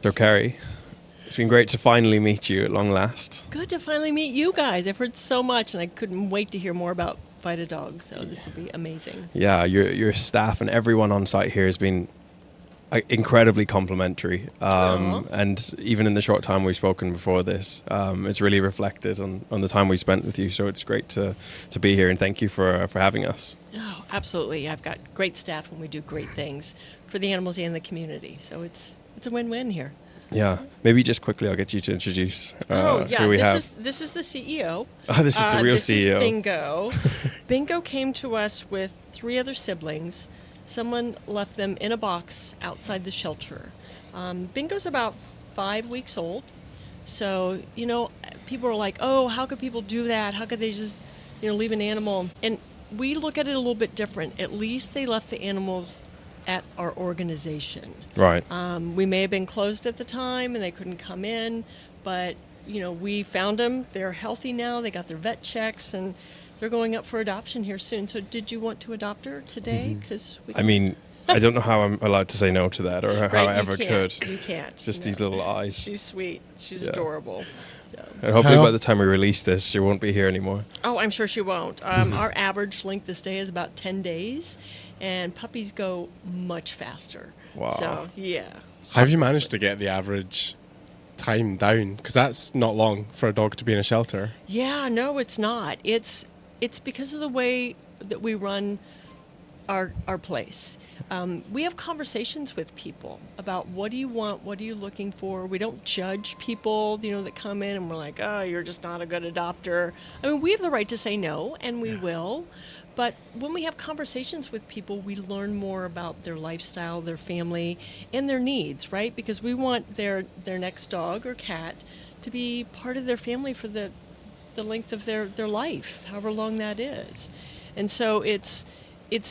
So Kerri, it's been great to finally meet you at long last. Good to finally meet you guys. I've heard so much, and I couldn't wait to hear more about Fight a Dog, so this will be amazing. Yeah, your staff and everyone on site here has been incredibly complimentary. And even in the short time we've spoken before this, it's really reflected on the time we spent with you. So it's great to be here, and thank you for having us. Oh, absolutely. I've got great staff and we do great things for the animals and the community. So it's a win-win here. Yeah, maybe just quickly I'll get you to introduce who we have. This is the CEO. Oh, this is the real this CEO. Is Bingo. Bingo came to us with 3 other siblings. Someone left them in a box outside the shelter. Bingo's about 5 weeks old. So, people are like, oh, how could people do that? How could they just, leave an animal? And we look at it a little bit different. At least they left the animals at our organization. Right. We may have been closed at the time and they couldn't come in, but, we found them. They're healthy now. They got their vet checks and they're going up for adoption here soon. So did you want to adopt her today? I don't know how I'm allowed to say no to that, or how I ever could. You can't. Just these little eyes. She's sweet. She's adorable. So. And hopefully by the time we release this, she won't be here anymore. Oh, I'm sure she won't. Our average length of stay is about 10 days, and puppies go much faster. Wow. So, yeah. How have you managed to get the average time down? Because that's not long for a dog to be in a shelter. Yeah, no, it's not. It's because of the way that we run our place. We have conversations with people about what do you want, what are you looking for. We don't judge people, that come in and we're like, oh, you're just not a good adopter. We have the right to say no, and we will. But when we have conversations with people, we learn more about their lifestyle, their family, and their needs, right? Because we want their next dog or cat to be part of their family for the length of their life, however long that is. And so it's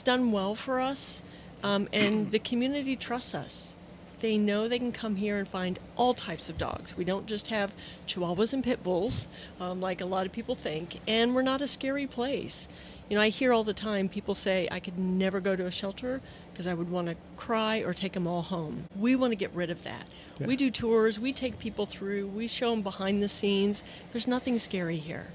done well for us, and the community trusts us. They know they can come here and find all types of dogs. We don't just have Chihuahuas and Pit Bulls, like a lot of people think, and we're not a scary place. I hear all the time people say, I could never go to a shelter because I would want to cry or take them all home. We want to get rid of that. Yeah. We do tours, we take people through, we show them behind the scenes. There's nothing scary here.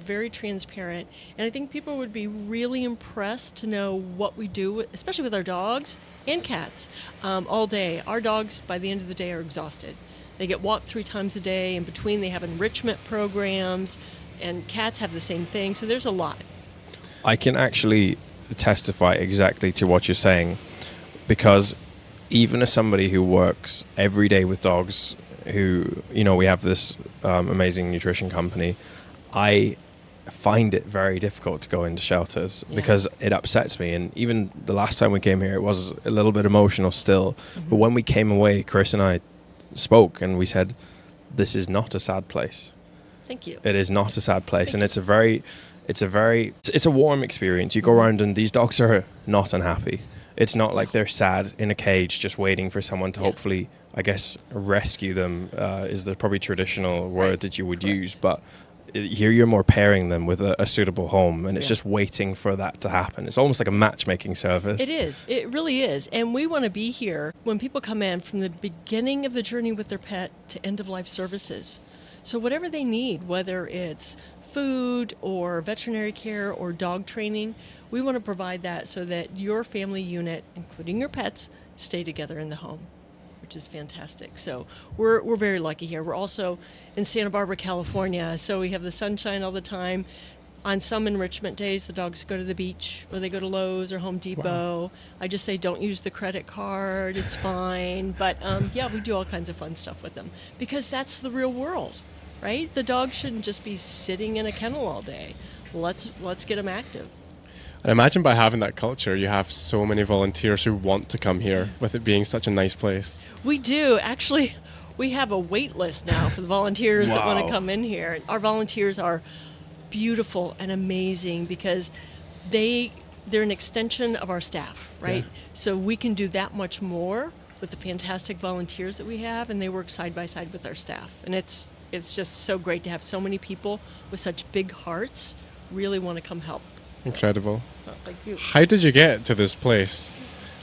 Very transparent. And I think people would be really impressed to know what we do, especially with our dogs and cats, all day. Our dogs, by the end of the day, are exhausted. They get walked 3 times a day. In between, they have enrichment programs, and cats have the same thing. So there's a lot. I can actually testify exactly to what you're saying, because even as somebody who works every day with dogs, who, we have this amazing nutrition company, I find it very difficult to go into shelters because it upsets me. And even the last time we came here, it was a little bit emotional still. Mm-hmm. But when we came away, Chris and I spoke and we said, this is not a sad place. Thank you. It is not a sad place. And it's a warm experience. You go around and these dogs are not unhappy. It's not like they're sad in a cage just waiting for someone to hopefully, I guess, rescue them is the probably traditional word that you would use. But here you're more pairing them with a suitable home, and it's just waiting for that to happen. It's almost like a matchmaking service. It is. It really is. And we want to be here when people come in from the beginning of the journey with their pet to end-of-life services. So whatever they need, whether it's food or veterinary care or dog training, we want to provide that so that your family unit, including your pets, stay together in the home, which is fantastic. So we're very lucky here. We're also in Santa Barbara, California, so we have the sunshine all the time. On some enrichment days, the dogs go to the beach or they go to Lowe's or Home Depot. Wow. I just say don't use the credit card, it's fine. But we do all kinds of fun stuff with them because that's the real world, right? The dog shouldn't just be sitting in a kennel all day. Let's get them active. And imagine by having that culture, you have so many volunteers who want to come here with it being such a nice place. We do. Actually, we have a wait list now for the volunteers that want to come in here. Our volunteers are beautiful and amazing because they're an extension of our staff, right? Yeah. So we can do that much more with the fantastic volunteers that we have, and they work side by side with our staff. And it's just so great to have so many people with such big hearts really want to come help. Incredible. Thank you. How did you get to this place?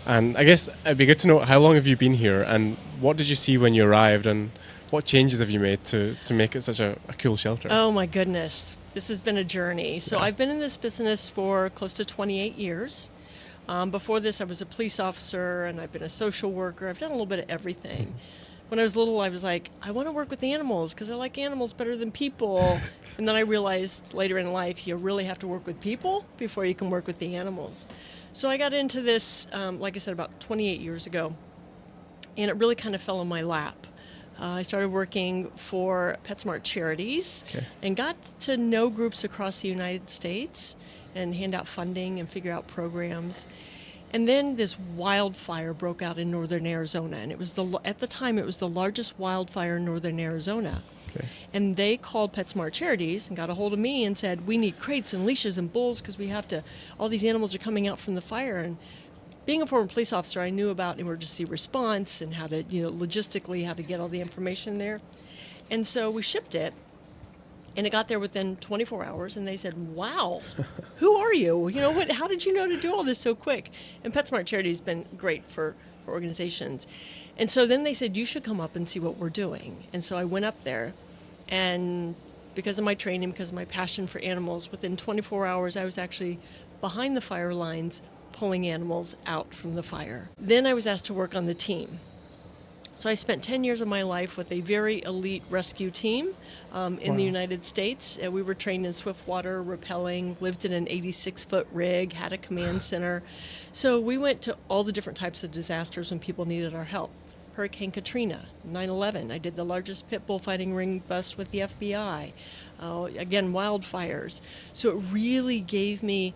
And I guess it'd be good to know, how long have you been here, and what did you see when you arrived, and what changes have you made to make it such a cool shelter? Oh my goodness, this has been a journey. So I've been in this business for close to 28 years. Before this, I was a police officer, and I've been a social worker. I've done a little bit of everything. When I was little, I was like, I want to work with animals because I like animals better than people. And then I realized later in life, you really have to work with people before you can work with the animals. So I got into this, like I said, about 28 years ago, and it really kind of fell in my lap. I started working for PetSmart Charities and got to know groups across the United States and hand out funding and figure out programs. And then this wildfire broke out in northern Arizona, and it was at the time it was the largest wildfire in northern Arizona. And they called PetSmart Charities and got a hold of me and said, we need crates and leashes and bowls because we have to, all these animals are coming out from the fire. And being a former police officer, I knew about emergency response and how to, logistically how to get all the information there. And so we shipped it, and it got there within 24 hours, and they said, wow, who are you? How did you know to do all this so quick? And PetSmart Charities has been great for organizations. And so then they said, you should come up and see what we're doing. And so I went up there, and because of my training, because of my passion for animals, within 24 hours, I was actually behind the fire lines pulling animals out from the fire. Then I was asked to work on the team. So I spent 10 years of my life with a very elite rescue team in the United States. We were trained in swift water, rappelling, lived in an 86-foot rig, had a command center. So we went to all the different types of disasters when people needed our help. Hurricane Katrina, 9/11. I did the largest pit bull fighting ring bust with the FBI. Again, wildfires. So it really gave me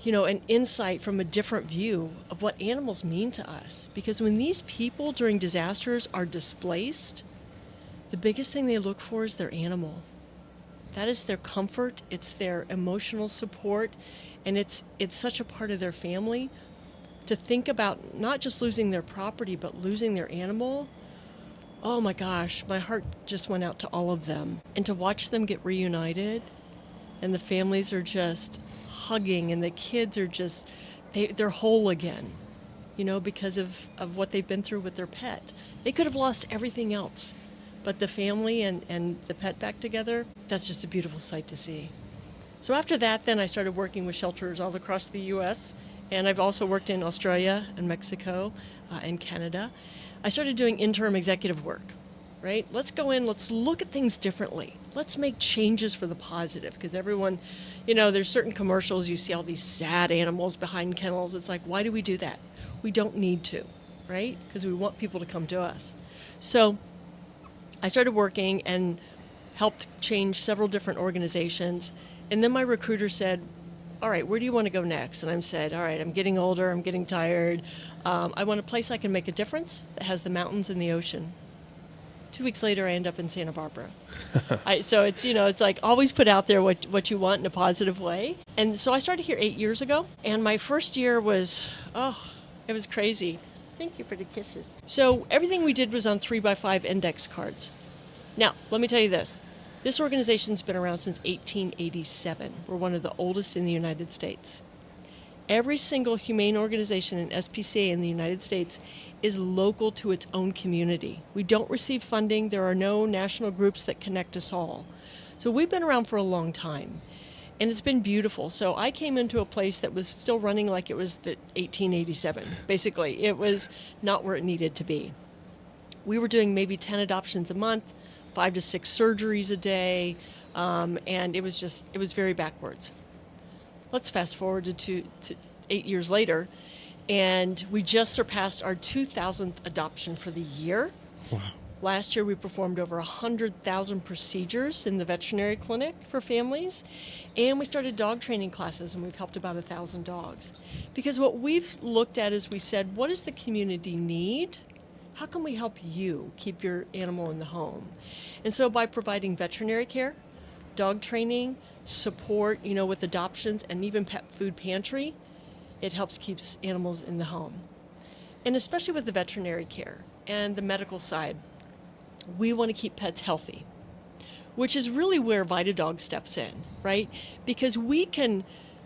an insight from a different view of what animals mean to us. Because when these people during disasters are displaced, the biggest thing they look for is their animal. That is their comfort, it's their emotional support, and it's such a part of their family. To think about not just losing their property, but losing their animal, oh my gosh, my heart just went out to all of them. And to watch them get reunited, and the families are just hugging, and the kids are just, they're whole again, because of what they've been through with their pet. They could have lost everything else, but the family and the pet back together, that's just a beautiful sight to see. So after that, then I started working with shelters all across the U.S., and I've also worked in Australia and Mexico and Canada. I started doing interim executive work, right? Let's go in, let's look at things differently. Let's make changes for the positive, because everyone, there's certain commercials, you see all these sad animals behind kennels. It's like, why do we do that? We don't need to, right? Because we want people to come to us. So I started working and helped change several different organizations. And then my recruiter said, all right, where do you want to go next? And I said, all right, I'm getting older, I'm getting tired. I want a place I can make a difference that has the mountains and the ocean. 2 weeks later, I end up in Santa Barbara. So it's, it's like always put out there what you want in a positive way. And so I started here 8 years ago. And my first year was, it was crazy. Thank you for the kisses. So everything we did was on 3x5 index cards. Now, let me tell you this. This organization's been around since 1887. We're one of the oldest in the United States. Every single humane organization and SPCA in the United States is local to its own community. We don't receive funding. There are no national groups that connect us all. So we've been around for a long time, and it's been beautiful. So I came into a place that was still running like it was the 1887. Basically, it was not where it needed to be. We were doing maybe 10 adoptions a month, 5 to 6 surgeries a day, and it was very backwards. Let's fast forward to 8 years later, and we just surpassed our 2,000th adoption for the year. Wow. Last year, we performed over 100,000 procedures in the veterinary clinic for families, and we started dog training classes, and we've helped about 1,000 dogs. Because what we've looked at is we said, what does the community need? How can we help you keep your animal in the home? And so by providing veterinary care, dog training, support, with adoptions, and even pet food pantry, it helps keep animals in the home. And especially with the veterinary care and the medical side, we want to keep pets healthy, which is really where VitaDog steps in, right? Because we can,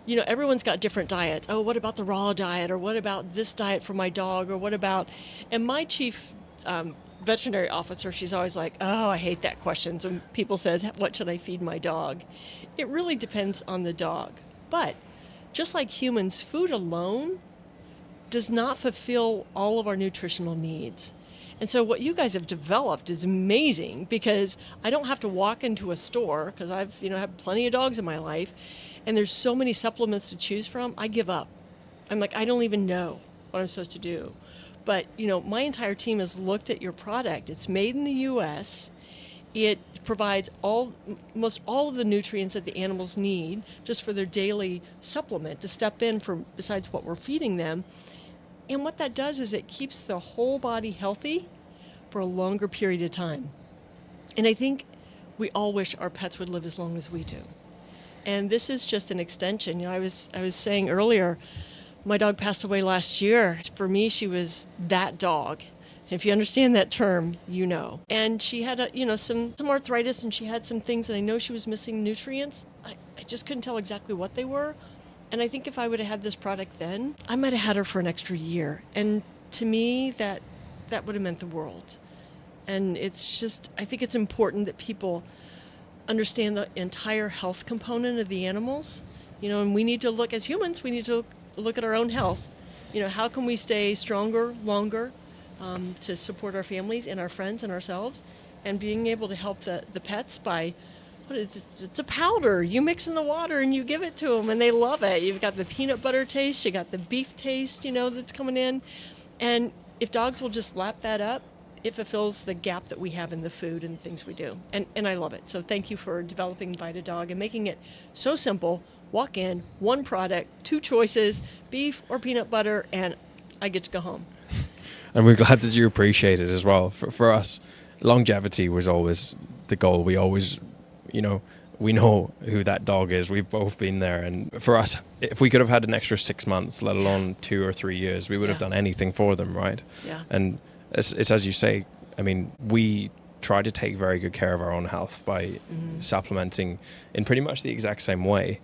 everyone's got different diets. Oh, what about the raw diet? Or what about this diet for my dog? Or what about, and my chief veterinary officer, she's always like, oh, I hate that question. So when people says, what should I feed my dog? It really depends on the dog. But just like humans, food alone does not fulfill all of our nutritional needs. And so what you guys have developed is amazing, because I don't have to walk into a store, because I've had plenty of dogs in my life, and there's so many supplements to choose from. I give up. I'm like, I don't even know what I'm supposed to do. But my entire team has looked at your product. It's made in the U.S. It provides most all of the nutrients that the animals need just for their daily supplement to step in for, besides what we're feeding them. And what that does is it keeps the whole body healthy for a longer period of time. And I think we all wish our pets would live as long as we do. And this is just an extension. I was saying earlier, my dog passed away last year. For me, she was that dog. If you understand that term, you know. And she had some arthritis, and she had some things, and I know she was missing nutrients. I just couldn't tell exactly what they were. And I think if I would have had this product then, I might have had her for an extra year. And to me, that would have meant the world. And it's just, I think it's important that people understand the entire health component of the animals. And we need to look, as humans, we need to look at our own health. How can we stay stronger, longer, to support our families and our friends and ourselves, and being able to help the pets by, it's a powder. You mix in the water and you give it to them, and they love it. You've got the peanut butter taste, you got the beef taste, that's coming in. And if dogs will just lap that up, it fulfills the gap that we have in the food and things we do. And I love it. So thank you for developing VitaDog and making it so simple. Walk in, one product, two choices, beef or peanut butter, and I get to go home. And we're glad that you appreciate it as well. For us, longevity was always the goal. We always, we know who that dog is. We've both been there. And for us, if we could have had an extra 6 months, let alone 2 or 3 years, we would have done anything for them, right? Yeah. And it's as you say, we try to take very good care of our own health by supplementing in pretty much the exact same way.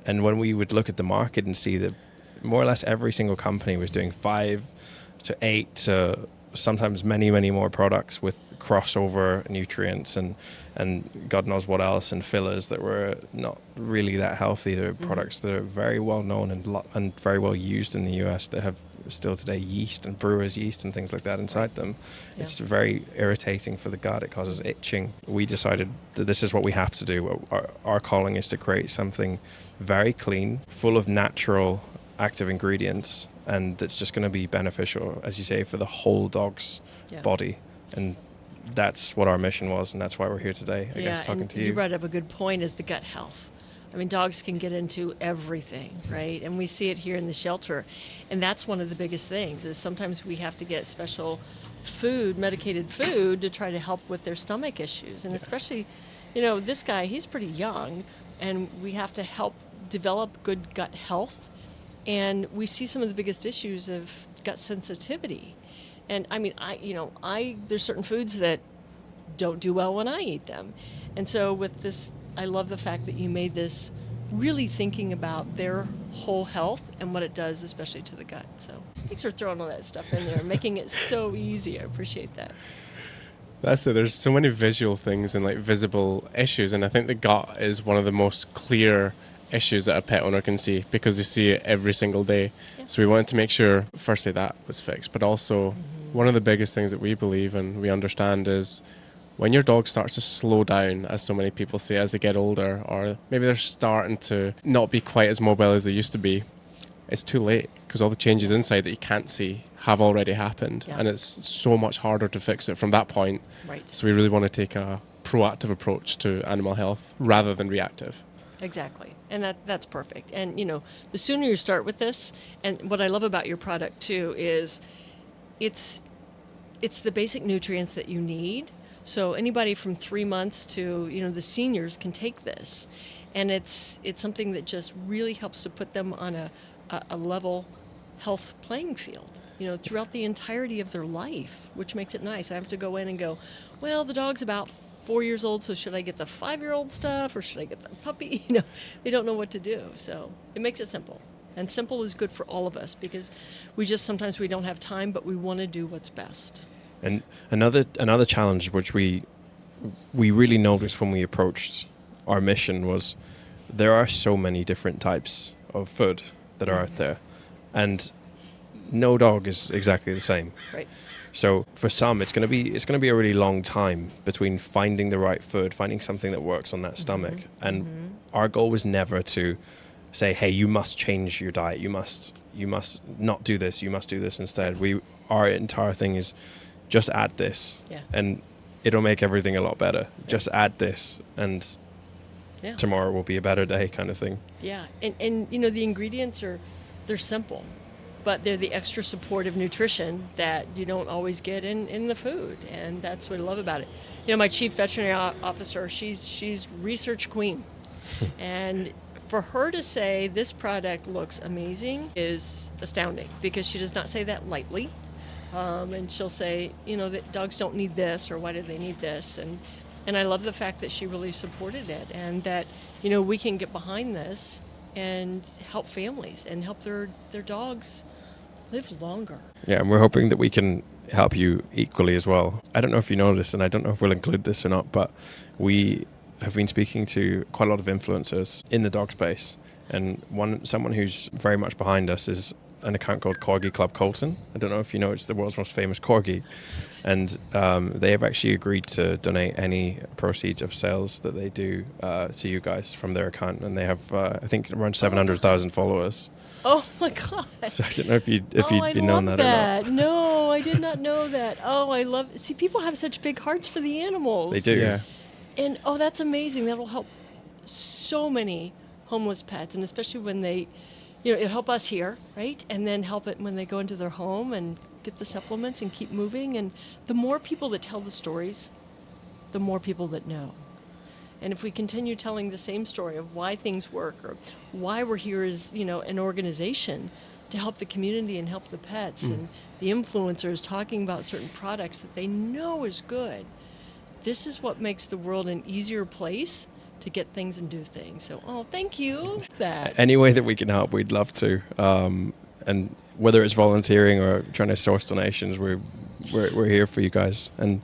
And when we would look at the market and see that more or less every single company was doing 5 to 8 to sometimes many, many more products with crossover nutrients and God knows what else, and fillers that were not really that healthy. They're products that are very well known and very well used in the US that have still today yeast and brewer's yeast and things like that inside them. Yeah. It's very irritating for the gut. It causes itching. We decided that this is what we have to do. Our calling is to create something very clean, full of natural active ingredients, and that's just going to be beneficial, as you say, for the whole dog's body. And that's what our mission was, and that's why we're here today, I guess, talking to you. You brought up a good point, is the gut health. Dogs can get into everything, right? And we see it here in the shelter. And that's one of the biggest things, is sometimes we have to get special food, medicated food, to try to help with their stomach issues. And especially, this guy, he's pretty young, and we have to help develop good gut health. And we see some of the biggest issues of gut sensitivity. And there's certain foods that don't do well when I eat them. And so with this, I love the fact that you made this really thinking about their whole health and what it does, especially to the gut. So thanks for throwing all that stuff in there, making it so easy. I appreciate that. That's it. There's so many visual things and visible issues. And I think the gut is one of the most clear issues that a pet owner can see, because they see it every single day. Yeah. So we wanted to make sure, firstly, that was fixed, but also one of the biggest things that we believe and we understand is when your dog starts to slow down, as so many people say, as they get older, or maybe they're starting to not be quite as mobile as they used to be, it's too late, because all the changes inside that you can't see have already happened. Yeah. And it's so much harder to fix it from that point. Right. So we really want to take a proactive approach to animal health rather than reactive. Exactly. And that's perfect. And, the sooner you start with this, and what I love about your product too is it's the basic nutrients that you need. So anybody from 3 months to, the seniors can take this. And it's something that just really helps to put them on a level health playing field, throughout the entirety of their life, which makes it nice. I have to go in and go, well, the dog's about 4 years old, so should I get the 5-year-old stuff or should I get the puppy? They don't know what to do. So it makes it simple. And simple is good for all of us, because sometimes we don't have time, but we want to do what's best. And another challenge which we really noticed when we approached our mission was there are so many different types of food that are out there, and no dog is exactly the same. Right. So for some, it's going to be a really long time between finding the right food, finding something that works on that stomach. And our goal was never to say, hey, you must change your diet. You must not do this. You must do this instead. Our entire thing is just add this, and it'll make everything a lot better. Just add this, and tomorrow will be a better day, kind of thing. Yeah, and the ingredients they're simple, but they're the extra supportive nutrition that you don't always get in the food, and that's what I love about it. My chief veterinary officer, she's research queen, and for her to say this product looks amazing is astounding, because she does not say that lightly. And she'll say, that dogs don't need this, or why do they need this? And I love the fact that she really supported it, and that, we can get behind this and help families and help their dogs live longer. Yeah, and we're hoping that we can help you equally as well. I don't know if you know this, and I don't know if we'll include this or not, but we have been speaking to quite a lot of influencers in the dog space. And someone who's very much behind us is an account called Corgi Club Colton. I don't know if you know, it's the world's most famous corgi. And they have actually agreed to donate any proceeds of sales that they do to you guys from their account. And they have, I think, around 700,000 followers. Oh my God! So I don't know if you'd known that or not. No, I did not know that. Oh, I love. See, people have such big hearts for the animals. They do. Yeah. And that's amazing. That'll help so many homeless pets, and especially when they, it'll help us here, right? And then help it when they go into their home and get the supplements and keep moving. And the more people that tell the stories, the more people that know. And if we continue telling the same story of why things work, or why we're here as, an organization to help the community and help the pets, and the influencers talking about certain products that they know is good, this is what makes the world an easier place to get things and do things. So, thank you. Any way that we can help, we'd love to. And whether it's volunteering or trying to source donations, we're here for you guys. And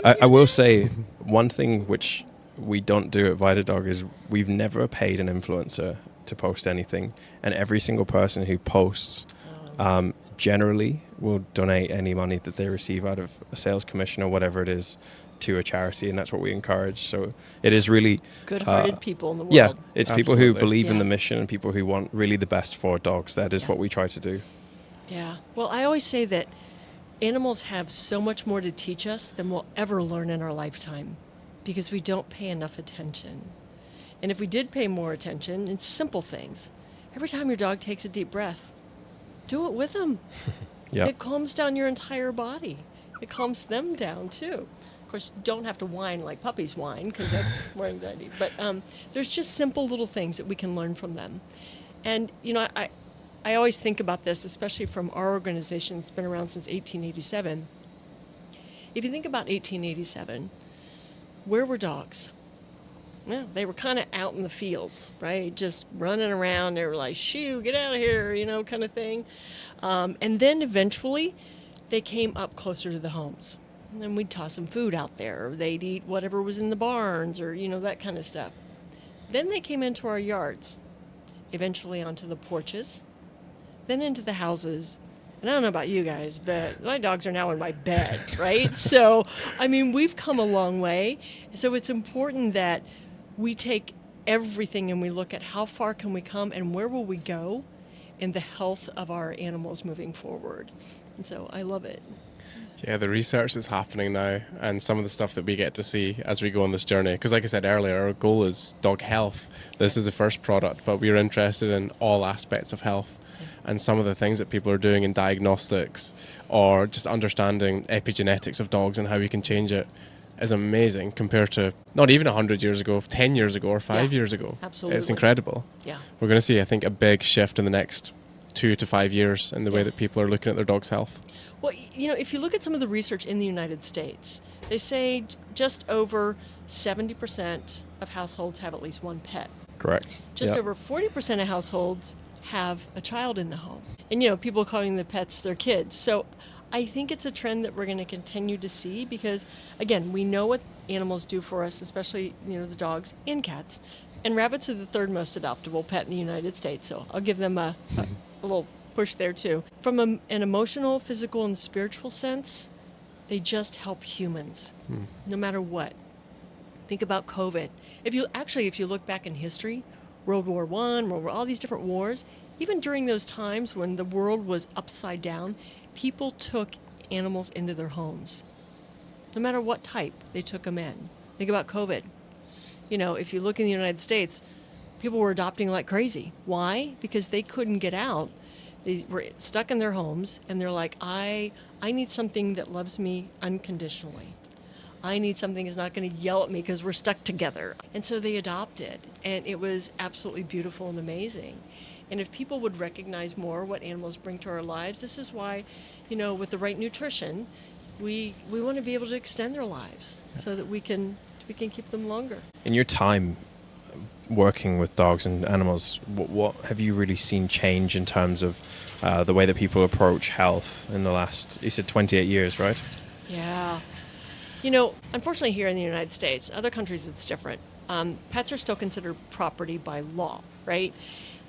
I will say one thing which we don't do at VitaDog is we've never paid an influencer to post anything, and every single person who posts generally will donate any money that they receive out of a sales commission or whatever it is to a charity, and that's what we encourage. So it is really good-hearted people in the world. Yeah, it's Absolutely. people who believe in the mission and people who want really the best for dogs. That is what we try to do. Yeah. Well, I always say that animals have so much more to teach us than we'll ever learn in our lifetime, because we don't pay enough attention. And if we did pay more attention in simple things, every time your dog takes a deep breath, do it with them. It calms down your entire body. It calms them down too. Of course, you don't have to whine like puppies whine, because that's more anxiety. But there's just simple little things that we can learn from them. And, I always think about this, especially from our organization that's been around since 1887. If you think about 1887, where were dogs? Well, they were kind of out in the fields, right? Just running around. They were like, shoo, get out of here, kind of thing. And then eventually they came up closer to the homes. And then we'd toss some food out there. Or they'd eat whatever was in the barns, or, that kind of stuff. Then they came into our yards, eventually onto the porches, then into the houses. And I don't know about you guys, but my dogs are now in my bed, right? So, we've come a long way. So it's important that we take everything and we look at how far can we come and where will we go in the health of our animals moving forward. And so I love it. Yeah, the research that's happening now, and some of the stuff that we get to see as we go on this journey. Because like I said earlier, our goal is dog health. This is the first product, but we're interested in all aspects of health. And some of the things that people are doing in diagnostics, or just understanding epigenetics of dogs and how we can change it, is amazing compared to not even 100 years ago, 10 years ago, or 5 years ago. Absolutely. It's incredible. Yeah. We're going to see, I think, a big shift in the next 2 to 5 years in the way that people are looking at their dog's health. Well, if you look at some of the research in the United States, they say just over 70% of households have at least one pet. Correct. Just over 40% of households have a child in the home. And, people calling the pets their kids. So I think it's a trend that we're going to continue to see because, again, we know what animals do for us, especially, the dogs and cats. And rabbits are the third most adoptable pet in the United States, so I'll give them a little push there too. From an emotional, physical, and spiritual sense, they just help humans, no matter what. Think about COVID. If you look back in history, World War I, all these different wars, even during those times when the world was upside down, people took animals into their homes. No matter what type, they took them in. Think about COVID. If you look in the United States, people were adopting like crazy. Why? Because they couldn't get out. They were stuck in their homes, and they're like, I need something that loves me unconditionally. I need something that's not going to yell at me because we're stuck together. And so they adopted, and it was absolutely beautiful and amazing. And if people would recognize more what animals bring to our lives, this is why, with the right nutrition, we want to be able to extend their lives so that we can keep them longer. In your time working with dogs and animals, what have you really seen change in terms of the way that people approach health in the last, you said 28 years, right? Yeah. Unfortunately here in the United States, other countries it's different. Pets are still considered property by law, right?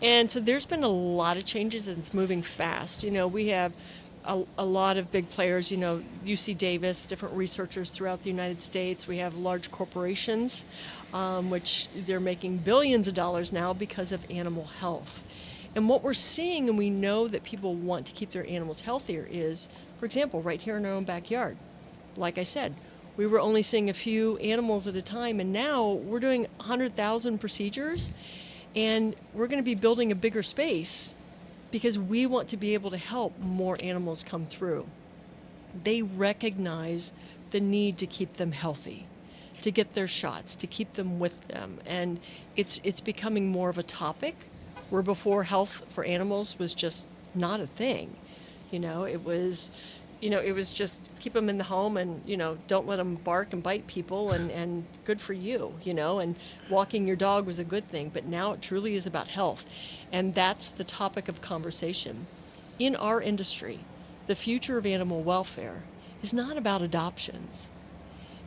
And so there's been a lot of changes and it's moving fast. We have a lot of big players, UC Davis, different researchers throughout the United States. We have large corporations, which they're making billions of dollars now because of animal health. And what we're seeing, and we know that people want to keep their animals healthier, is, for example, right here in our own backyard. Like I said, we were only seeing a few animals at a time, and now we're doing 100,000 procedures, and we're going to be building a bigger space because we want to be able to help more animals come through. They recognize the need to keep them healthy, to get their shots, to keep them with them. And it's becoming more of a topic where before health for animals was just not a thing. It was just keep them in the home and, don't let them bark and bite people and good for you, and walking your dog was a good thing. But now it truly is about health. And that's the topic of conversation. In our industry, the future of animal welfare is not about adoptions.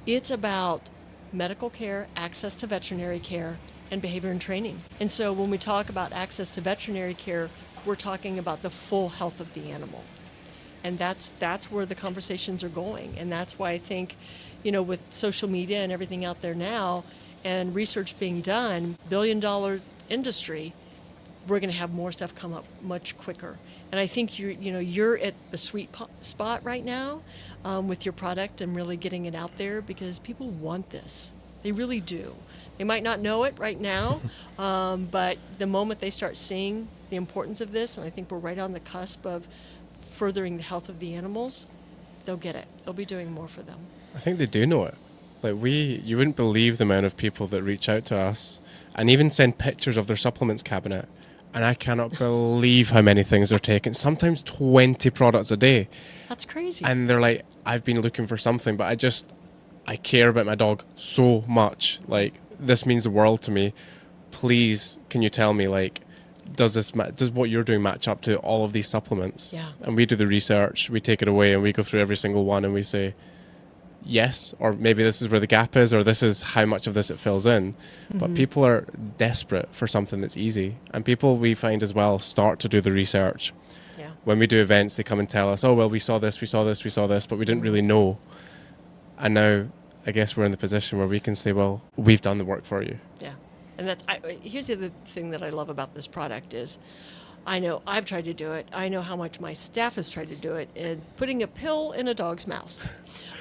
It's about medical care, access to veterinary care, and behavior and training. And so when we talk about access to veterinary care, we're talking about the full health of the animal. And that's where the conversations are going. And that's why I think, with social media and everything out there now and research being done, billion-dollar industry, we're going to have more stuff come up much quicker. And I think you're at the sweet spot right now with your product and really getting it out there because people want this. They really do. They might not know it right now, but the moment they start seeing the importance of this, and I think we're right on the cusp of furthering the health of the animals, they'll get it. They'll be doing more for them. I think they do know it. You wouldn't believe the amount of people that reach out to us and even send pictures of their supplements cabinet. And I cannot believe how many things they're taking. Sometimes 20 products a day. That's crazy. And they're like, I've been looking for something, but I care about my dog so much. This means the world to me. Please, can you tell me, does what you're doing match up to all of these supplements? Yeah. And we do the research, we take it away, and we go through every single one, and we say, yes, or maybe this is where the gap is, or this is how much of this it fills in. Mm-hmm. But people are desperate for something that's easy. And people, we find as well, start to do the research. Yeah. When we do events, they come and tell us, oh, well, we saw this, but we didn't really know. And now, I guess we're in the position where we can say, well, we've done the work for you. Yeah. And here's the other thing that I love about this product is I know I've tried to do it. I know how much my staff has tried to do it. And putting a pill in a dog's mouth.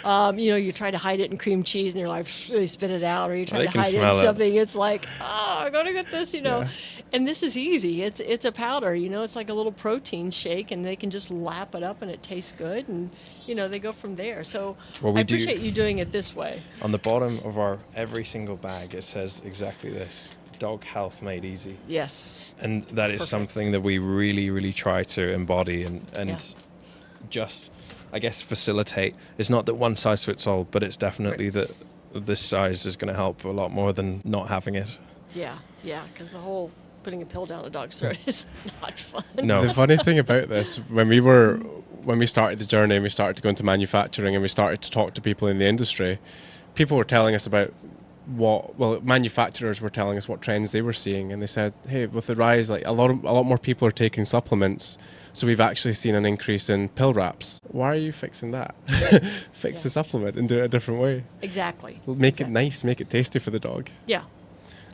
You try to hide it in cream cheese and you're like, they spit it out, or you try to hide it in something. It's like, I'm going to get this, Yeah. And this is easy. It's a powder, it's like a little protein shake, and they can just lap it up and it tastes good. And, they go from there. So I appreciate you doing it this way. On the bottom of every single bag, it says exactly this: dog health made easy. Yes. And that is something that we really, really try to embody and just, I guess, facilitate. It's not that one size fits all, but it's definitely that this size is going to help a lot more than not having it. Yeah, because the whole putting a pill down a dog's throat is not fun. No. The funny thing about this, when we were when we started the journey and we started to go into manufacturing and we started to talk to people in the industry, people were telling us about manufacturers were telling us what trends they were seeing, and they said, hey, with the rise, like a lot more people are taking supplements, so we've actually seen an increase in pill wraps. Why are you fixing that? Fix the supplement and do it a different way. Exactly. Make it nice, make it tasty for the dog. Yeah.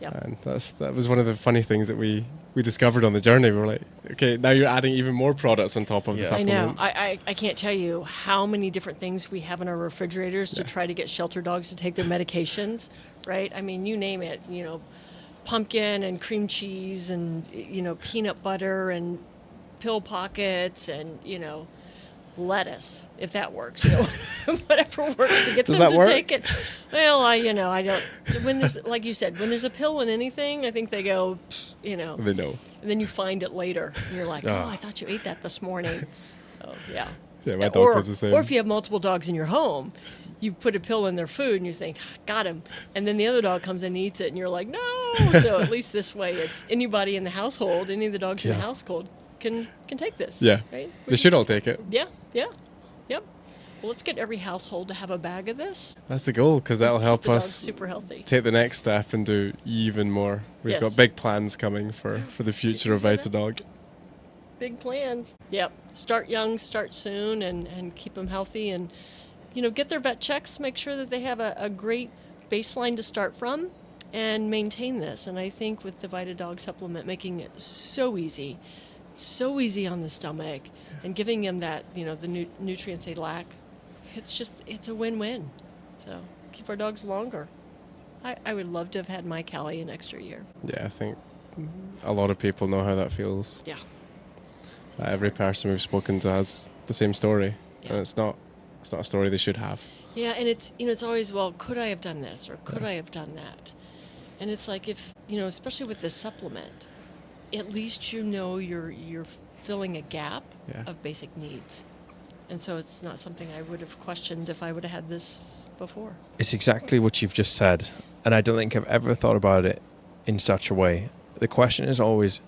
Yeah. And that was one of the funny things that we discovered on the journey. We were like, okay, now you're adding even more products on top of the supplements. I know. I can't tell you how many different things we have in our refrigerators to try to get shelter dogs to take their medications, right? I mean, you name it, pumpkin and cream cheese and, peanut butter and pill pockets and, lettuce, if that works, whatever works to get Does them that to work? take it. Well, I don't, when there's, like you said, when there's a pill in anything, I think they go, They know. and then you find it later and you're like, I thought you ate that this morning. Oh, yeah. Yeah, my dog was the same. Or if you have multiple dogs in your home, you put a pill in their food and you think, got him. And then the other dog comes and eats it and you're like, no. So at least this way, it's anybody in the household, any of the dogs in the household can take this. Yeah. Right? They should all take it. Yeah. Yep. Well, let's get every household to have a bag of this. That's the goal, because that'll help The dog's us super healthy. take the next step and do even more. We've Yes. got big plans coming for the future of VitaDog. Big plans. Yep. Start young, start soon, and keep them healthy, and get their vet checks. Make sure that they have a great baseline to start from, and maintain this. And I think with the VitaDog supplement, making it so easy on the stomach, and giving them that the nutrients they lack, it's a win-win. So keep our dogs longer. I would love to have had my Callie an extra year. Yeah, I think a lot of people know how that feels. Yeah. Every person we've spoken to has the same story, Yeah. and it's not a story they should have. Yeah, and it's always, well, could I have done this or could I have done that? And it's like, if especially with this supplement, at least you're filling a gap of basic needs. And so it's not something I would have questioned if I would have had this before. It's exactly what you've just said, and I don't think I've ever thought about it in such a way. The question is always,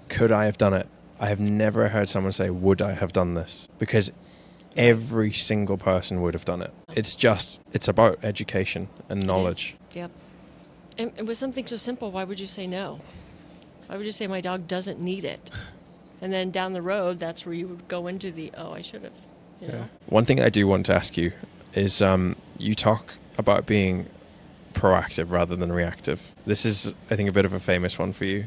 could I have done it? I have never heard someone say, would I have done this? Because every single person would have done it. It's about education and knowledge. Yep. And with something so simple, why would you say no? Why would you say my dog doesn't need it? And then down the road, that's where you would go into I should have. Yeah. One thing I do want to ask you is, you talk about being proactive rather than reactive. This is, I think, a bit of a famous one for you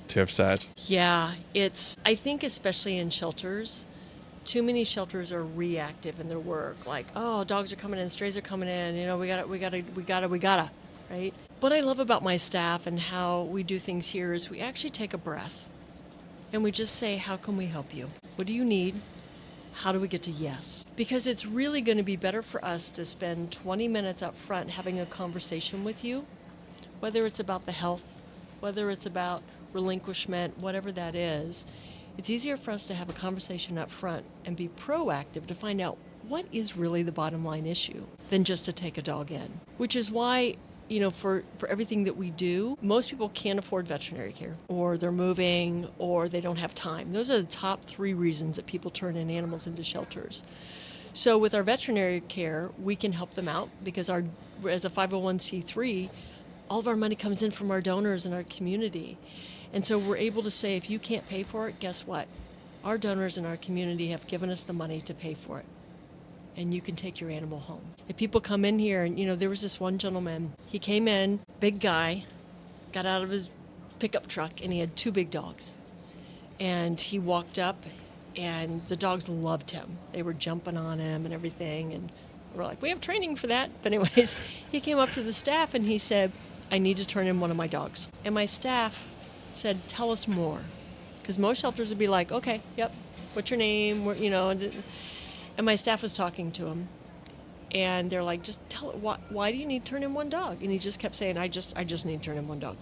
to have said. Yeah, I think especially in shelters, too many shelters are reactive in their work. Like, oh, dogs are coming in, strays are coming in, we gotta, right? What I love about my staff and how we do things here is we actually take a breath and we just say, how can we help you? What do you need? How do we get to yes? Because it's really going to be better for us to spend 20 minutes up front having a conversation with you, whether it's about the health, whether it's about relinquishment, whatever that is. It's easier for us to have a conversation up front and be proactive to find out what is really the bottom line issue than just to take a dog in. Which is why, for everything that we do, most people can't afford veterinary care, or they're moving, or they don't have time. Those are the top 3 reasons that people turn in animals into shelters. So with our veterinary care, we can help them out because as a 501c3, all of our money comes in from our donors in our community. And so we're able to say, if you can't pay for it, guess what? Our donors in our community have given us the money to pay for it. And you can take your animal home. If people come in here, and there was this one gentleman, he came in, big guy, got out of his pickup truck, and he had 2 big dogs. And he walked up, and the dogs loved him. They were jumping on him and everything, and we're like, we have training for that. But anyways, he came up to the staff and he said, I need to turn in one of my dogs. And my staff said, tell us more. Because most shelters would be like, okay, yep, what's your name? And my staff was talking to him, and they're like, just tell it, why do you need to turn in one dog? And he just kept saying, I just need to turn in one dog.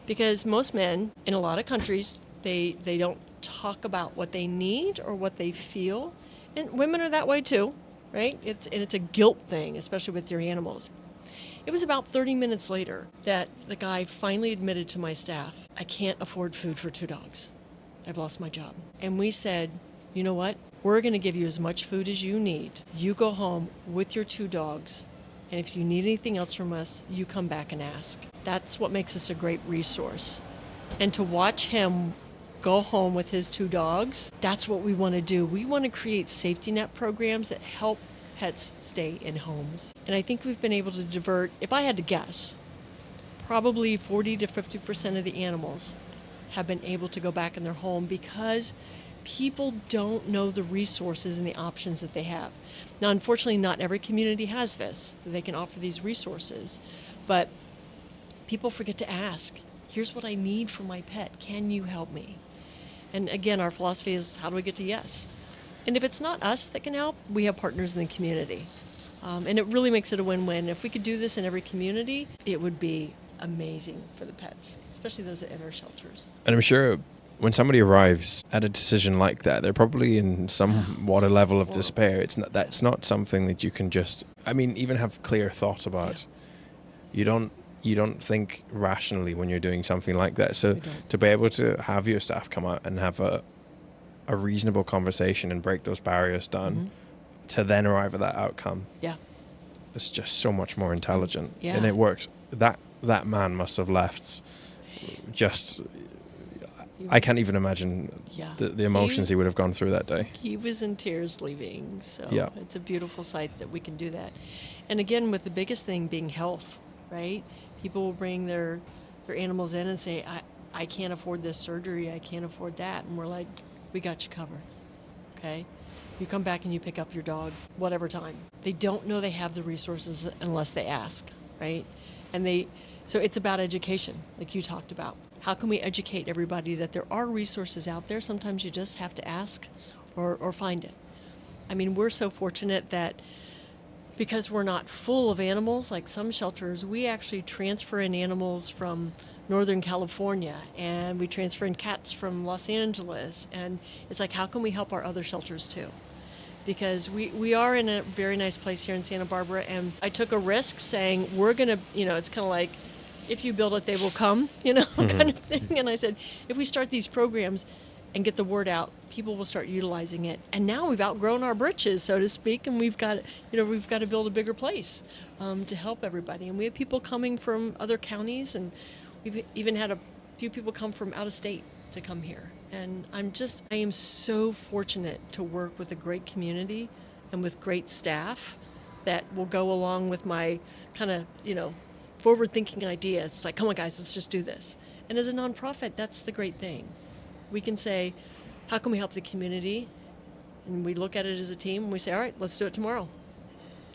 Because most men in a lot of countries, they don't talk about what they need or what they feel. And women are that way too, right? It's a guilt thing, especially with your animals. It was about 30 minutes later that the guy finally admitted to my staff, I can't afford food for 2 dogs. I've lost my job. And we said, you know what? We're going to give you as much food as you need. You go home with your 2 dogs. And if you need anything else from us, you come back and ask. That's what makes us a great resource. And to watch him go home with his 2 dogs, that's what we want to do. We want to create safety net programs that help pets stay in homes. And I think we've been able to divert, if I had to guess, probably 40 to 50% of the animals have been able to go back in their home because people don't know the resources and the options that they have. Now, unfortunately, not every community has this. They can offer these resources, but people forget to ask, here's what I need for my pet. Can you help me? And again, our philosophy is, how do we get to yes? And if it's not us that can help, we have partners in the community. And it really makes it a win-win. If we could do this in every community, it would be amazing for the pets, especially those that enter shelters. And I'm sure when somebody arrives at a decision like that, they're probably in somewhat a level of despair. That's not something that you can just, even have clear thought about. Yeah. You don't think rationally when you're doing something like that. So to be able to have your staff come out and have a reasonable conversation and break those barriers down to then arrive at that outcome. Yeah. It's just so much more intelligent. Yeah. And it works. That man must have left just, I can't even imagine the emotions he would have gone through that day. He was in tears leaving. So yeah. It's a beautiful sight that we can do that. And again, with the biggest thing being health, right? People will bring their animals in and say, I can't afford this surgery, I can't afford that. And we're like, we got you covered, okay? You come back and you pick up your dog, whatever time. They don't know they have the resources unless they ask, right? So it's about education, like you talked about. How can we educate everybody that there are resources out there? Sometimes you just have to ask or find it. We're so fortunate that because we're not full of animals like some shelters, we actually transfer in animals from Northern California, and we transfer in cats from Los Angeles. And it's like, how can we help our other shelters too? Because we are in a very nice place here in Santa Barbara, and I took a risk saying we're going to, it's kind of like, if you build it, they will come, kind of thing. And I said, if we start these programs and get the word out, people will start utilizing it. And now we've outgrown our britches, so to speak, and we've got to build a bigger place to help everybody. And we have people coming from other counties, and we've even had a few people come from out of state to come here. And I am so fortunate to work with a great community and with great staff that will go along with my kind of, forward-thinking ideas. It's like, come on, guys, let's just do this. And as a nonprofit, that's the great thing. We can say, how can we help the community? And we look at it as a team, and we say, all right, let's do it tomorrow.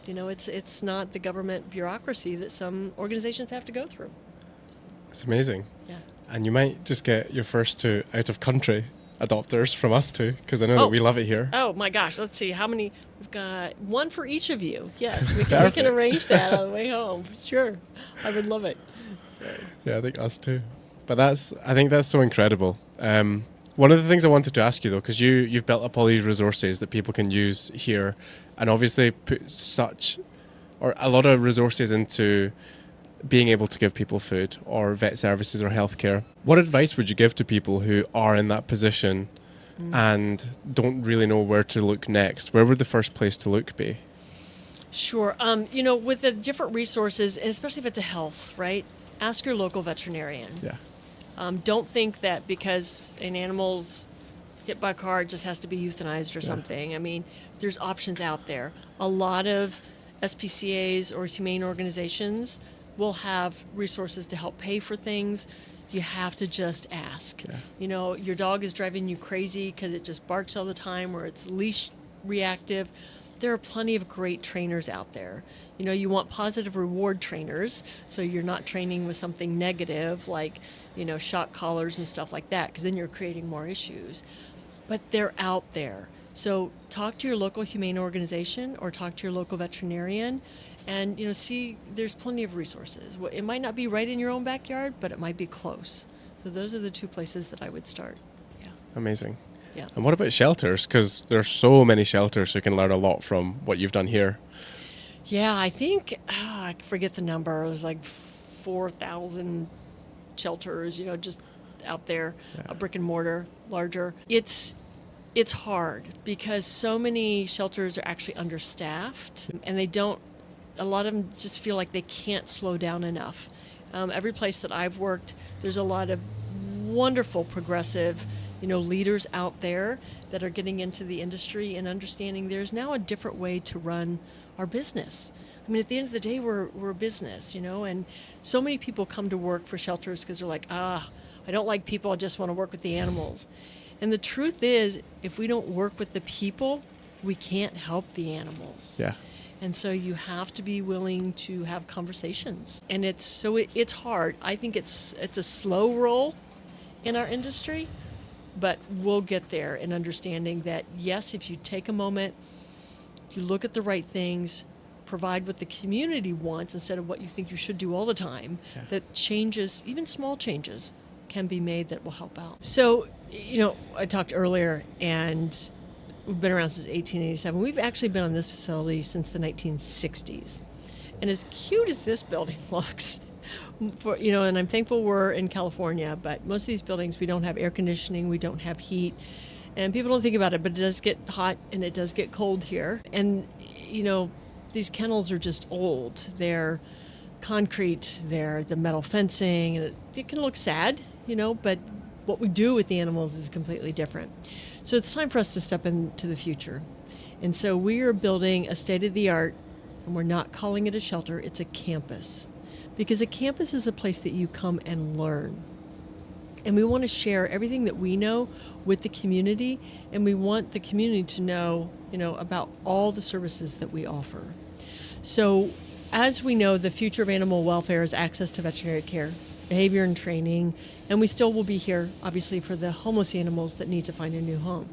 It's not the government bureaucracy that some organizations have to go through. It's amazing. Yeah. And you might just get your first 2 out-of-country adopters from us too, because I know that we love it here. Oh my gosh, let's see how many. We've got 1 for each of you. Yes, we can arrange that on the way home. Sure, I would love it. So. Yeah, I think us too. But I think that's so incredible. One of the things I wanted to ask you though, because you've built up all these resources that people can use here, and obviously put a lot of resources into being able to give people food or vet services or healthcare. What advice would you give to people who are in that position and don't really know where to look next? Where would the first place to look be? Sure. With the different resources, and especially if it's a health, right? Ask your local veterinarian. Yeah. Don't think that because an animal's hit by a car, it just has to be euthanized or something. There's options out there. A lot of SPCAs or humane organizations will have resources to help pay for things. You have to just ask. Yeah. Your dog is driving you crazy because it just barks all the time, or it's leash reactive. There are plenty of great trainers out there. You want positive reward trainers, so you're not training with something negative like, shock collars and stuff like that, because then you're creating more issues. But they're out there. So talk to your local humane organization or talk to your local veterinarian. And, see, there's plenty of resources. It might not be right in your own backyard, but it might be close. So those are the 2 places that I would start. Yeah. Amazing. Yeah. And what about shelters? Because there's so many shelters who can learn a lot from what you've done here. Yeah, I think, I forget the number. It was like 4,000 shelters, just out there, a brick and mortar, larger. It's It's hard because so many shelters are actually understaffed, and a lot of them just feel like they can't slow down enough. Every place that I've worked, there's a lot of wonderful progressive, leaders out there that are getting into the industry and understanding there's now a different way to run our business. I mean, at the end of the day, we're a business, and so many people come to work for shelters because they're like, I don't like people, I just want to work with the animals. And the truth is, if we don't work with the people, we can't help the animals. Yeah. And so you have to be willing to have conversations. And it's hard. I think it's a slow roll in our industry, but we'll get there in understanding that, yes, if you take a moment, you look at the right things, provide what the community wants instead of what you think you should do all the time, that changes, even small changes, can be made that will help out. So, I talked earlier, and we've been around since 1887. We've actually been on this facility since the 1960s. And as cute as this building looks, and I'm thankful we're in California, but most of these buildings, we don't have air conditioning, we don't have heat, and people don't think about it, but it does get hot and it does get cold here. And, these kennels are just old. They're concrete, they're the metal fencing, and it can look sad, but what we do with the animals is completely different. So it's time for us to step into the future. And so we are building a state-of-the-art, and we're not calling it a shelter, it's a campus. Because a campus is a place that you come and learn. And we want to share everything that we know with the community, and we want the community to know, about all the services that we offer. So as we know, the future of animal welfare is access to veterinary care, behavior and training, and we still will be here, obviously, for the homeless animals that need to find a new home.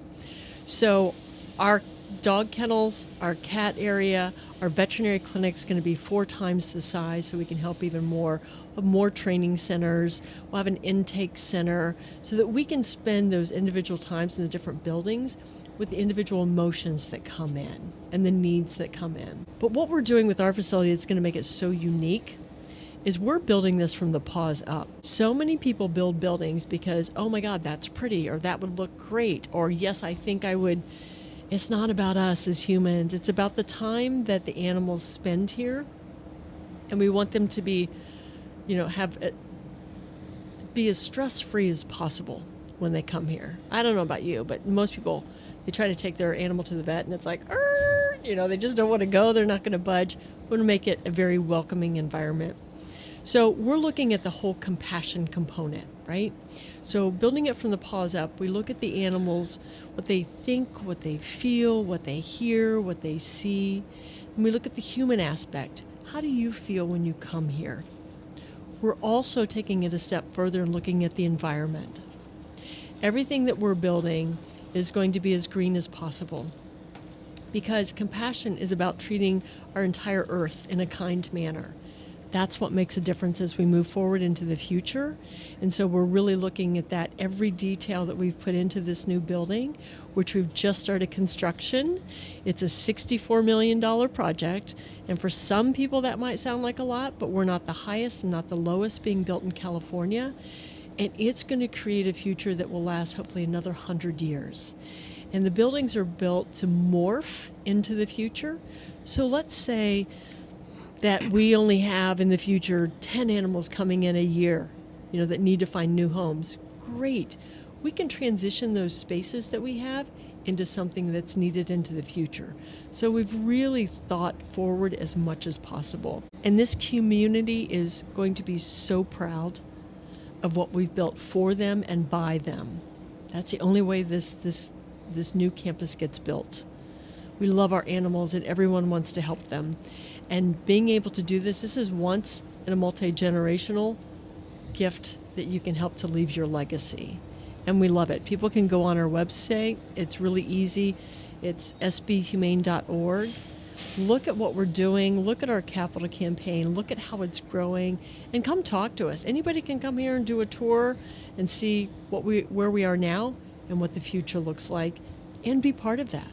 So our dog kennels, our cat area, our veterinary clinic is going to be 4 times the size, so we can help even more. We'll have more training centers. We'll have an intake center so that we can spend those individual times in the different buildings with the individual emotions that come in and the needs that come in. But what we're doing with our facility that's going to make it so unique is we're building this from the paws up. So many people build buildings because, oh my God, that's pretty, or that would look great, or yes, I think I would. It's not about us as humans. It's about the time that the animals spend here, and we want them to be, be as stress-free as possible when they come here. I don't know about you, but most people, they try to take their animal to the vet, and it's like, they just don't want to go. They're not going to budge. We want to make it a very welcoming environment. So we're looking at the whole compassion component, right? So building it from the paws up, we look at the animals, what they think, what they feel, what they hear, what they see. And we look at the human aspect. How do you feel when you come here? We're also taking it a step further and looking at the environment. Everything that we're building is going to be as green as possible, because compassion is about treating our entire earth in a kind manner. That's what makes a difference as we move forward into the future. And so we're really looking at that, every detail that we've put into this new building, which we've just started construction. It's a $64 million project. And for some people that might sound like a lot, but we're not the highest and not the lowest being built in California. And it's going to create a future that will last hopefully another 100 years. And the buildings are built to morph into the future. So let's say that we only have in the future 10 animals coming in a year, that need to find new homes. Great. We can transition those spaces that we have into something that's needed into the future. So we've really thought forward as much as possible. And this community is going to be so proud of what we've built for them and by them. That's the only way this new campus gets built. We love our animals and everyone wants to help them. And being able to do this is once in a multi-generational gift that you can help to leave your legacy. And we love it. People can go on our website. It's really easy. It's sbhumane.org. Look at what we're doing. Look at our capital campaign. Look at how it's growing. And come talk to us. Anybody can come here and do a tour and see where we are now and what the future looks like, and be part of that.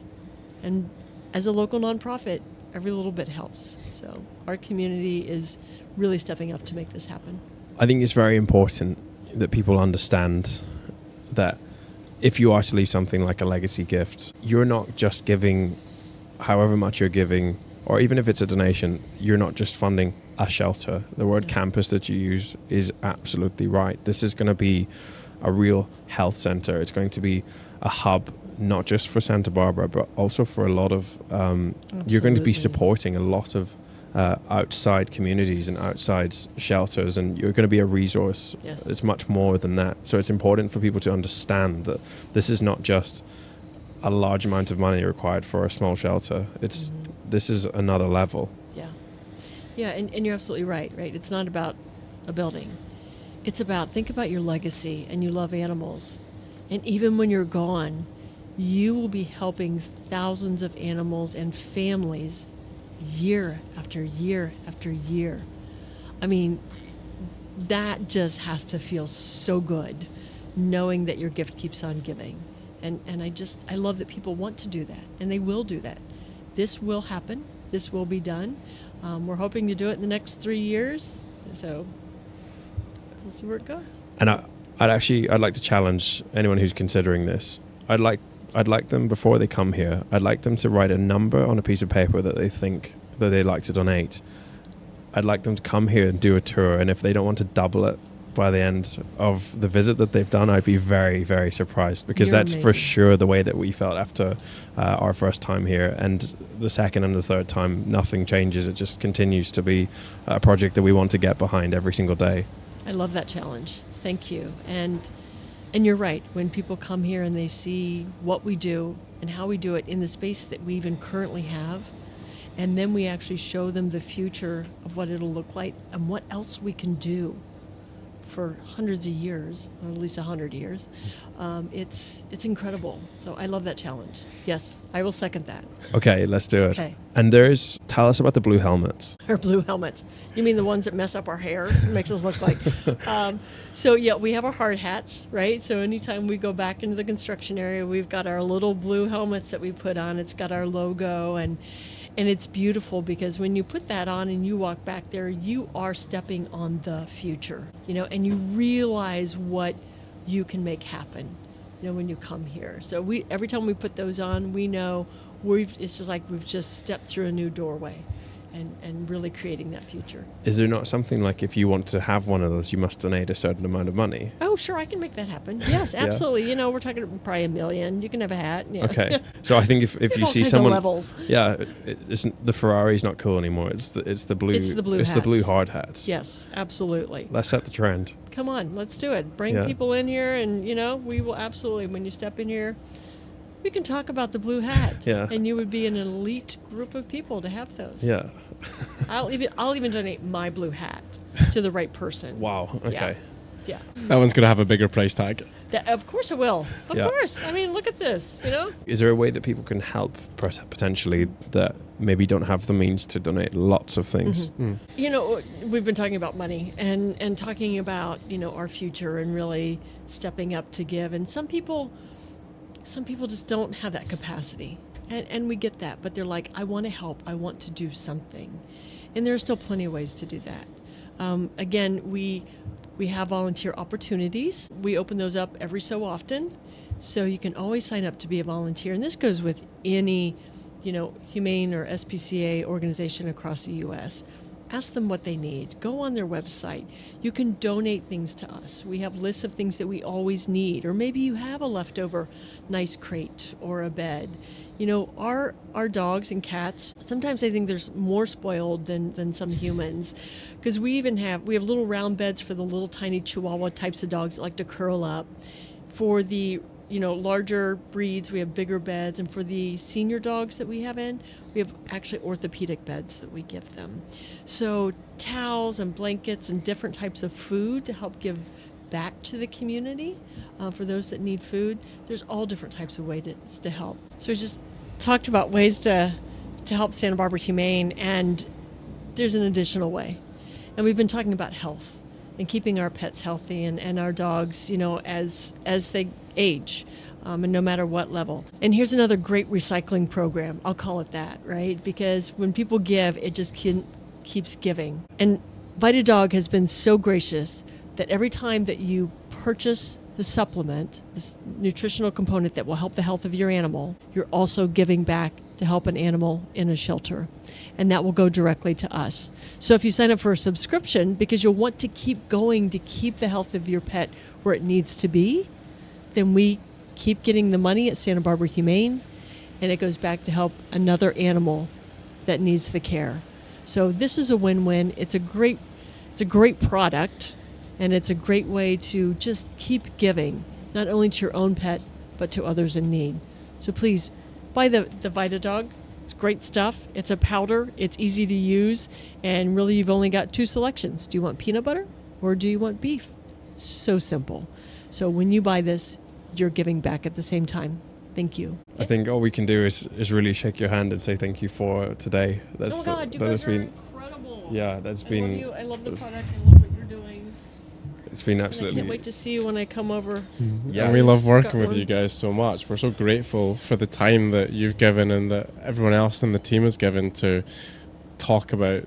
And as a local nonprofit, every little bit helps. So our community is really stepping up to make this happen. I think it's very important that people understand that if you are to leave something like a legacy gift, you're not just giving however much you're giving, or even if it's a donation, you're not just funding a shelter. The word campus that you use is absolutely right. This is going to be a real health center. It's going to be a hub, not just for Santa Barbara, but also for a lot of, you're going to be supporting a lot of outside communities and outside shelters, and you're going to be a resource. Yes. It's much more than that. So it's important for people to understand that this is not just a large amount of money required for a small shelter. It's this is another level. Yeah, and you're absolutely right. It's not about a building. It's about, think about your legacy, and you love animals. And even when you're gone, you will be helping thousands of animals and families year after year after year. I mean, that just has to feel so good, knowing that your gift keeps on giving. And I love that people want to do that, and they will do that. This will happen. This will be done. We're hoping to do it in the next 3 years. So we'll see where it goes. And I'd like to challenge anyone who's considering this. I'd like them, before they come here, I'd like them to write a number on a piece of paper that they think that they'd like to donate. I'd like them to come here and do a tour, and if they don't want to double it by the end of the visit that they've done, I'd be very, very surprised, because You're that's amazing. for sure the way that we felt after our first time here. And the second and the third time, nothing changes. It just continues to be a project that we want to get behind every single day. I love that challenge. Thank you. And you're right. When people come here and they see what we do and how we do it in the space that we even currently have, and then we actually show them the future of what it'll look like and what else we can do for hundreds of years, or at least 100 years, it's incredible. So I love that challenge. Yes, I will second that. Okay, let's do it. Okay. And tell us about the blue helmets. Our blue helmets. You mean the ones that mess up our hair? It makes us look like. So yeah, we have our hard hats, right? So anytime we go back into the construction area, we've got our little blue helmets that we put on. It's got our logo, and it's beautiful, because when you put that on and you walk back there, you are stepping on the future, and you realize what you can make happen, when you come here. So every time we put those on, we know it's just like we've just stepped through a new doorway, and really creating that future. Is there not something like, if you want to have one of those, you must donate a certain amount of money? Oh, sure, I can make that happen. Yes, absolutely. We're talking probably $1 million. You can have a hat. Yeah. Okay. So I think if you all see kinds someone, of levels. yeah, the Ferrari's not cool anymore. It's the blue. It's the blue It's the blue hats. hard hats. Yes, absolutely. Let's set the trend. Come on, let's do it. Bring Yeah. people in here, and we will absolutely, when you step in here, we can talk about the blue hat. Yeah. And you would be an elite group of people to have those. Yeah. I'll even donate my blue hat to the right person. Wow. Okay. Yeah. That one's going to have a bigger price tag. Of course I will. Of Yeah. course. I mean, look at this, Is there a way that people can help potentially that maybe don't have the means to donate lots of things? We've been talking about money and talking about, our future, and really stepping up to give. And some people just don't have that capacity. And we get that, but they're like, I want to help. I want to do something. And there are still plenty of ways to do that. Again, we have volunteer opportunities. We open those up every so often. So you can always sign up to be a volunteer. And this goes with any, humane or SPCA organization across the U.S. Ask them what they need. Go on their website. You can donate things to us. We have lists of things that we always need. Or maybe you have a leftover nice crate or a bed. Our dogs and cats, sometimes I think they're more spoiled than some humans, because we have little round beds for the little tiny Chihuahua types of dogs that like to curl up. For the larger breeds, we have bigger beds, and for the senior dogs that we have we have actually orthopedic beds that we give them. So towels and blankets and different types of food to help give back to the community for those that need food. There's all different types of ways to help. So we just talked about ways to help Santa Barbara Humane, and there's an additional way. And we've been talking about health and keeping our pets healthy and our dogs, as they age, and no matter what level. And here's another great recycling program. I'll call it that, right? Because when people give, it just keeps giving. And VitaDog has been so gracious that every time that you purchase the supplement, this nutritional component that will help the health of your animal, you're also giving back to help an animal in a shelter. And that will go directly to us. So if you sign up for a subscription because you'll want to keep going to keep the health of your pet where it needs to be, then we keep getting the money at Santa Barbara Humane, and it goes back to help another animal that needs the care. So this is a win-win. It's a great product, and it's a great way to just keep giving, not only to your own pet, but to others in need. So please buy the VitaDog. It's great stuff. It's a powder. It's easy to use, and really you've only got 2 selections. Do you want peanut butter or do you want beef? It's so simple. So when you buy this, you're giving back at the same time. Thank you. I think all we can do is really shake your hand and say thank you for today. Oh God, you guys are incredible. Yeah, that's been. I love you. I love the product. I love what you're doing. It's been And absolutely. I can't wait to see you when I come over. Yeah. And we love working with Scotland. you guys so much. We're so grateful for the time that you've given and that everyone else in the team has given to talk about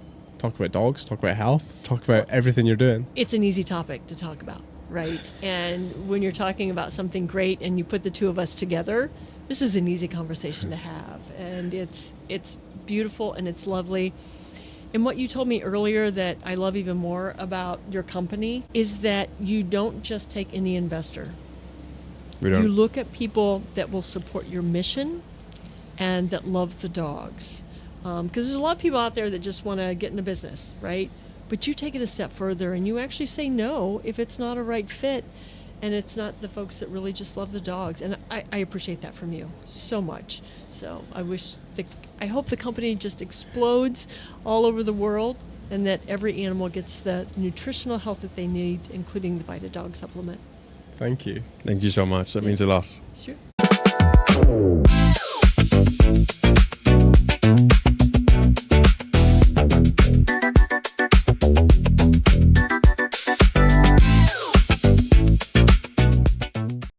dogs, talk about health, talk about everything you're doing. It's an easy topic to talk about, right? And when you're talking about something great and you put the two of us together, this is an easy conversation to have. And it's beautiful and it's lovely. And what you told me earlier that I love even more about your company is that you don't just take any investor. We don't. You look at people that will support your mission and that love the dogs. Because there's a lot of people out there that just want to get into business, right? But you take it a step further and you actually say no if it's not a right fit and it's not the folks that really just love the dogs. And I appreciate that from you so much. So I hope the company just explodes all over the world and that every animal gets the nutritional health that they need, including the VitaDog supplement. Thank you. Thank you so much. That means a lot. Sure.